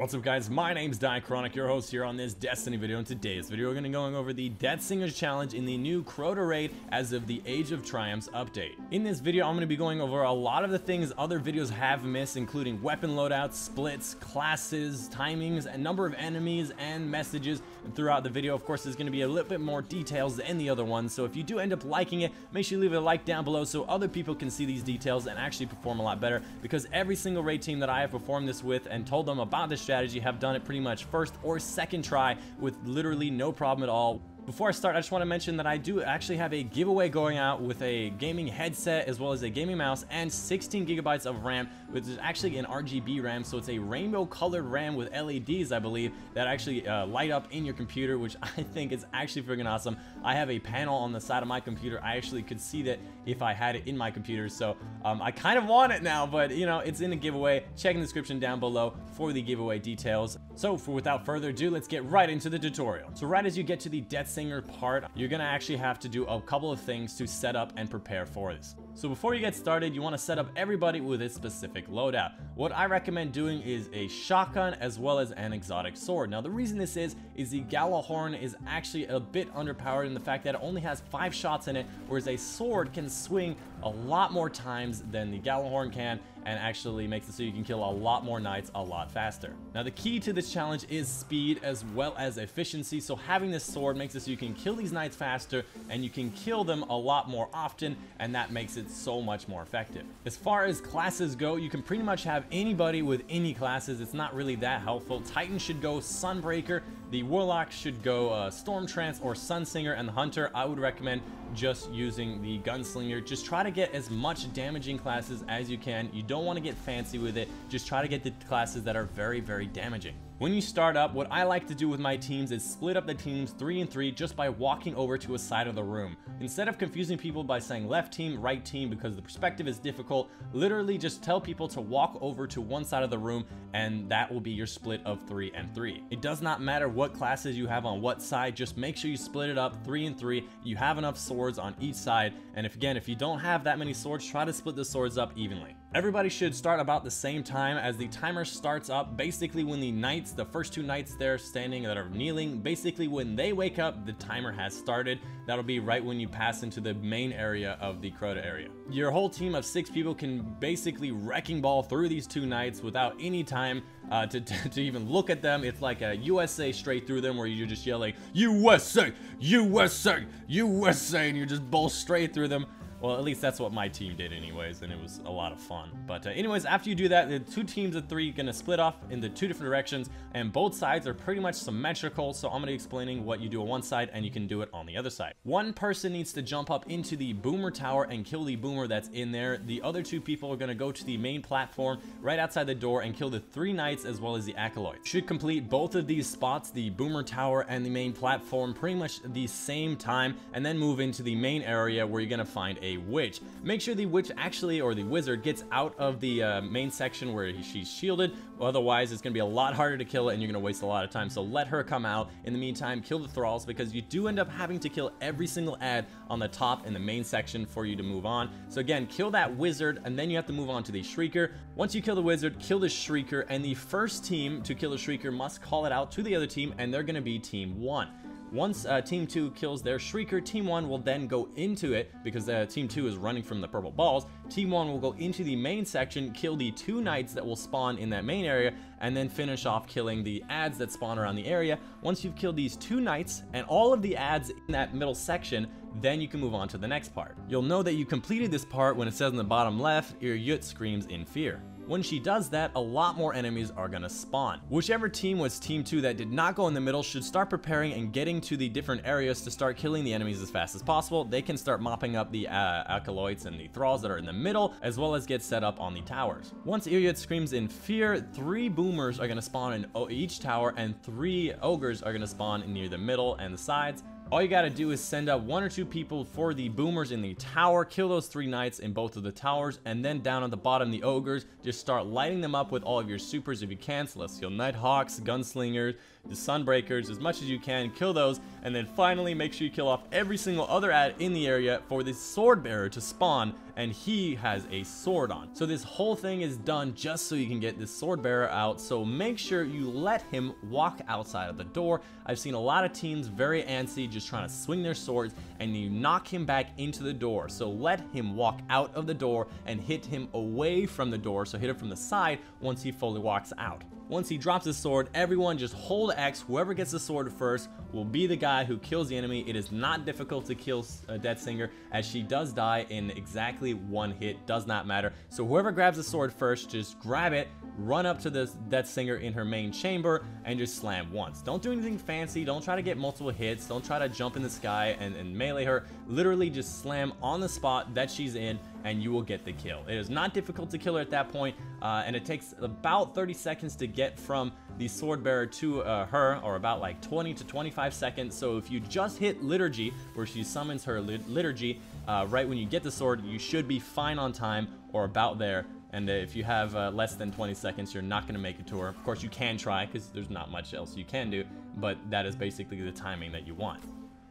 What's up guys, my name's Crota, your host here on this Destiny video. In today's video we're going to be going over the Deathsinger challenge in the new Crota raid as of the Age of Triumphs update. In this video I'm going to be going over a lot of the things other videos have missed, including weapon loadouts, splits, classes, timings, a number of enemies, and messages. And throughout the video, of course, there's going to be a little bit more details than the other ones, so if you do end up liking it, make sure you leave a like down below so other people can see these details and actually perform a lot better, because every single raid team that I have performed this with and told them about this strategy have done it pretty much first or second try with literally no problem at all. Before I start, I just want to mention that I do actually have a giveaway going out with a gaming headset as well as a gaming mouse and 16 gigabytes of RAM, which is actually an RGB RAM, so it's a rainbow colored RAM with LEDs, I believe, that actually light up in your computer, which I think is actually freaking awesome. I have a panel on the side of my computer. I actually could see that if I had it in my computer, so I kind of want it now, but you know, it's in a giveaway. Check in the description down below for the giveaway details. So without further ado, let's get right into the tutorial. So right as you get to the Deathsinger part, you're gonna actually have to do a couple of things to set up and prepare for this. So before you get started, you want to set up everybody with a specific loadout. What I recommend doing is a shotgun as well as an exotic sword. Now the reason this is the Gjallarhorn is actually a bit underpowered in the fact that it only has 5 shots in it, whereas a sword can swing a lot more times than the Gjallarhorn can, and actually makes it so you can kill a lot more knights a lot faster. Now the key to this challenge is speed as well as efficiency, so having this sword makes it so you can kill these knights faster and you can kill them a lot more often, and that makes it so much more effective. As far as classes go, you can pretty much have anybody with any classes. It's not really that helpful. Titan should go Sunbreaker, the Warlock should go Stormtrance or Sunsinger, and the Hunter, I would recommend just using the Gunslinger. Just try to get as much damaging classes as you can. You don't want to get fancy with it. Just try to get the classes that are very, very damaging. When you start up, what I like to do with my teams is split up the teams 3 and 3 just by walking over to a side of the room. Instead of confusing people by saying left team, right team, because the perspective is difficult, literally just tell people to walk over to one side of the room, and that will be your split of 3 and 3. It does not matter what classes you have on what side, just make sure you split it up 3 and 3. You have enough swords on each side, and if you don't have that many swords, try to split the swords up evenly. Everybody should start about the same time as the timer starts up. Basically when the knights, the first 2 knights there standing that are kneeling, basically when they wake up, the timer has started. That'll be right when you pass into the main area of the Crota area. Your whole team of 6 people can basically wrecking ball through these 2 knights without any time to even look at them. It's like a USA straight through them, where you're just yelling USA, USA, USA, and you just bowl straight through them. Well, at least that's what my team did anyways, and it was a lot of fun. But anyways, after you do that, the 2 teams of 3 are going to split off into 2 different directions, and both sides are pretty much symmetrical, so I'm going to be explaining what you do on one side, and you can do it on the other side. One person needs to jump up into the boomer tower and kill the boomer that's in there. The other 2 people are going to go to the main platform right outside the door and kill the 3 knights as well as the acolytes. Should complete both of these spots, the boomer tower and the main platform, pretty much the same time, and then move into the main area where you're going to find a witch. Make sure the witch actually, or the wizard, gets out of the main section where she's shielded. Otherwise it's going to be a lot harder to kill it and you're going to waste a lot of time, so let her come out. In the meantime, kill the thralls, because you do end up having to kill every single ad on the top in the main section for you to move on. So again, kill that wizard, and then you have to move on to the shrieker. Once you kill the wizard, kill the shrieker, and the first team to kill the shrieker must call it out to the other team, and they're going to be team 1. Once team 2 kills their shrieker, team 1 will then go into it, because team 2 is running from the purple balls. Team 1 will go into the main section, kill the 2 knights that will spawn in that main area, and then finish off killing the ads that spawn around the area. Once you've killed these 2 knights and all of the ads in that middle section, then you can move on to the next part. You'll know that you completed this part when it says in the bottom left, your Yut screams in fear. When she does that, a lot more enemies are gonna spawn. Whichever team was team 2 that did not go in the middle should start preparing and getting to the different areas to start killing the enemies as fast as possible. They can start mopping up the acolytes and the thralls that are in the middle, as well as get set up on the towers. Once Iriot screams in fear, 3 boomers are gonna spawn in each tower, and 3 ogres are gonna spawn near the middle and the sides. All you gotta do is send up 1 or 2 people for the boomers in the tower, kill those 3 knights in both of the towers, and then down at the bottom, the ogres, just start lighting them up with all of your supers if you can. Celestial Nighthawks, Gunslingers, the Sunbreakers, as much as you can, kill those, and then finally make sure you kill off every single other ad in the area for the Sword Bearer to spawn and he has a sword on. So this whole thing is done just so you can get this sword bearer out, so make sure you let him walk outside of the door. I've seen a lot of teams very antsy, just trying to swing their swords, and you knock him back into the door. So let him walk out of the door and hit him away from the door, so hit him from the side once he fully walks out. Once he drops his sword, everyone just hold X. Whoever gets the sword first will be the guy who kills the enemy. It is not difficult to kill Deathsinger, as she does die in exactly one hit, does not matter. So whoever grabs the sword first, just grab it, run up to the Deathsinger in her main chamber, and just slam once. Don't do anything fancy, don't try to get multiple hits, don't try to jump in the sky and melee her. Literally just slam on the spot that she's in, and you will get the kill. It is not difficult to kill her at that point, and it takes about 30 seconds to get from the sword bearer to her, or about like 20 to 25 seconds. So if you just hit liturgy, where she summons her liturgy, right when you get the sword, you should be fine on time, or about there. And if you have less than 20 seconds, you're not going to make it to her. Of course, you can try, because there's not much else you can do, but that is basically the timing that you want.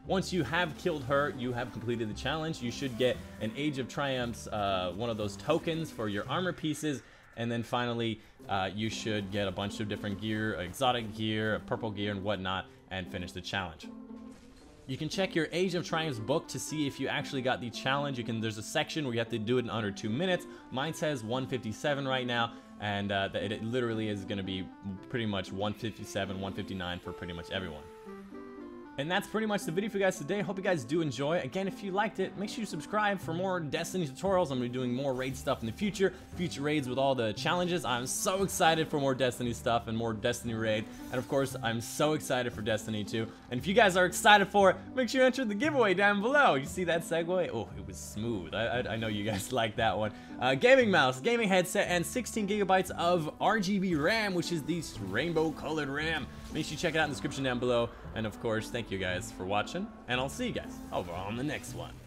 Once you have killed her, you have completed the challenge. You should get an Age of Triumphs, one of those tokens for your armor pieces, and then finally, you should get a bunch of different gear, exotic gear, purple gear, and whatnot, and finish the challenge. You can check your Age of Triumphs book to see if you actually got the challenge. There's a section where you have to do it in under 2 minutes. Mine says 157 right now, and it literally is going to be pretty much 157, 159 for pretty much everyone. And that's pretty much the video for you guys today. Hope you guys do enjoy. Again, if you liked it, make sure you subscribe for more Destiny tutorials. I'm going to be doing more raid stuff in the future raids with all the challenges. I'm so excited for more Destiny stuff and more Destiny raid. And of course, I'm so excited for Destiny 2. And if you guys are excited for it, make sure you enter the giveaway down below. You see that segue? Oh, it was smooth. I know you guys like that one. Gaming mouse, gaming headset, and 16 gigabytes of RGB RAM, which is the rainbow colored RAM. Make sure you check it out in the description down below. And of course, thank you guys for watching, and I'll see you guys over on the next one.